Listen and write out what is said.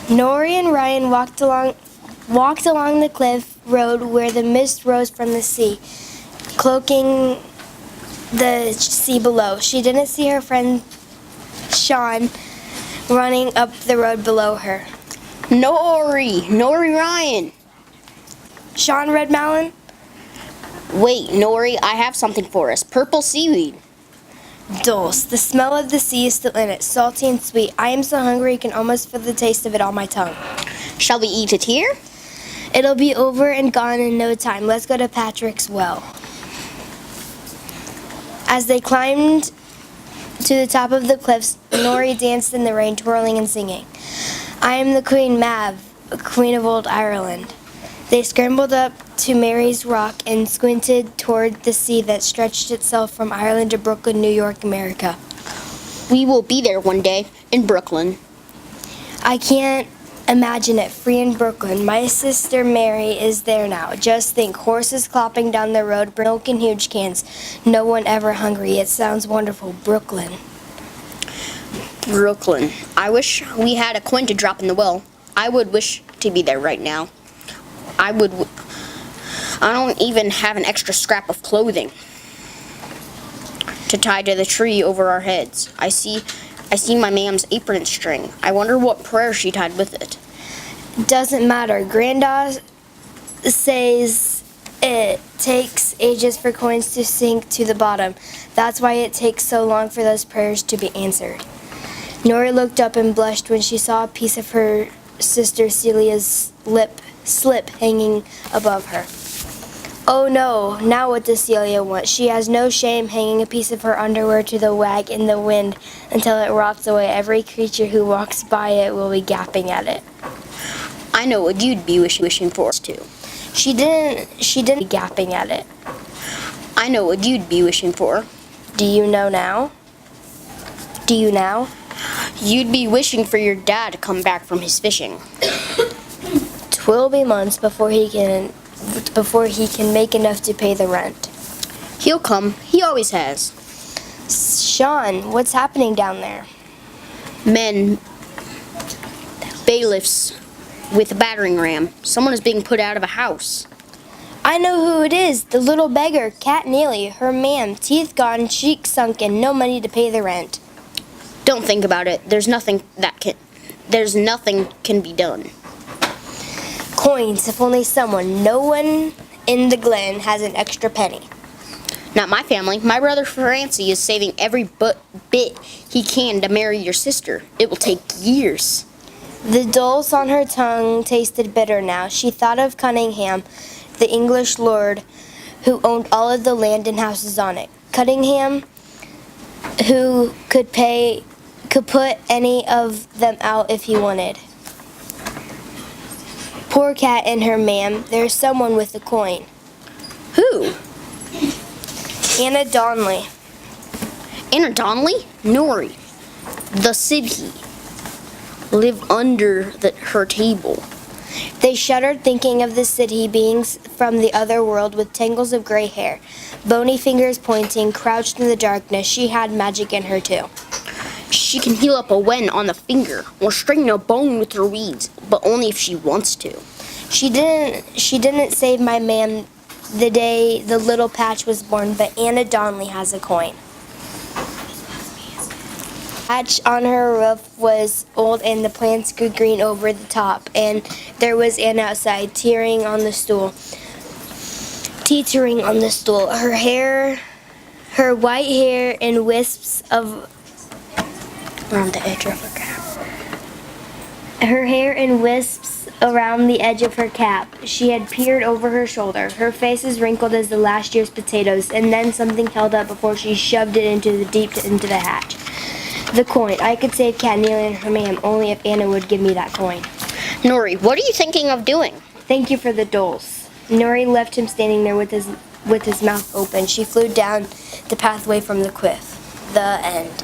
Nory and Ryan walked along the cliff road where the mist rose from the sea, cloaking the sea below. She didn't see her friend Sean running up the road below her. Nory Ryan. Sean Red Malin? Wait, Nory, I have something for us. Purple seaweed. Dulce. The smell of the sea is still in it, salty and sweet. I am so hungry I can almost feel the taste of it on my tongue. Shall we eat it here? It'll be over and gone in no time. Let's go to Patrick's well. As they climbed to the top of the cliffs, Nory danced in the rain, twirling and singing. I am the Queen Mav, Queen of Old Ireland. They scrambled up to Mary's Rock and squinted toward the sea that stretched itself from Ireland to Brooklyn, New York, America. We will be there one day, in Brooklyn. I can't imagine it, free in Brooklyn. My sister Mary is there now. Just think, horses clopping down the road, milk in huge cans. No one ever hungry. It sounds wonderful. Brooklyn. Brooklyn. I wish we had a coin to drop in the well. I would wish to be there right now. I don't even have an extra scrap of clothing to tie to the tree over our heads. I see my mam's apron string. I wonder what prayer she tied with it. Doesn't matter. Grandad says it takes ages for coins to sink to the bottom. That's why it takes so long for those prayers to be answered. Nory looked up and blushed when she saw a piece of her sister Celia's slip hanging above her. Oh no, now what does Celia want? She has no shame hanging a piece of her underwear to the wag in the wind until it rots away. Every creature who walks by it will be gapping at it. I know what you'd be wishing for too. She didn't be gapping at it. I know what you'd be wishing for. Do you know now? Do you now? You'd be wishing for your dad to come back from his fishing. 'Twill be months before he can make enough to pay the rent. He'll come. He always has. Sean, what's happening down there? Men, bailiffs with a battering ram. Someone is being put out of a house. I know who it is. The little beggar, Cat Neely, her man, teeth gone, cheeks sunken, no money to pay the rent. Don't think about it. There's nothing can be done. Coins, if only no one in the glen has an extra penny. Not my family. My brother Francie is saving every bit he can to marry your sister. It will take years. The dulse on her tongue tasted bitter now. She thought of Cunningham, the English lord who owned all of the land and houses on it. Cunningham, who could put any of them out if he wanted. Poor Cat and her man. There's someone with a coin. Who? Anna Donnelly. Anna Donnelly? Nory. The city. Live under her table. They shuddered thinking of the city beings from the other world with tangles of gray hair, bony fingers pointing, crouched in the darkness. She had magic in her too. She can heal up a wen on the finger or straighten a bone with her weeds, but only if she wants to. She didn't save my man the day the little patch was born, but Anna Donnelly has a coin. The patch on her roof was old and the plants grew green over the top, and there was Anna outside, teetering on the stool. Her white hair in wisps around the edge of her cap. Her hair in wisps around the edge of her cap. She had peered over her shoulder. Her face was wrinkled as the last year's potatoes, and then something held up before she shoved it into the hatch. The coin. I could save Cat Neely and her man only if Anna would give me that coin. Nory, what are you thinking of doing? Thank you for the dulse. Nory left him standing there with his mouth open. She flew down the pathway from the cliff. The end.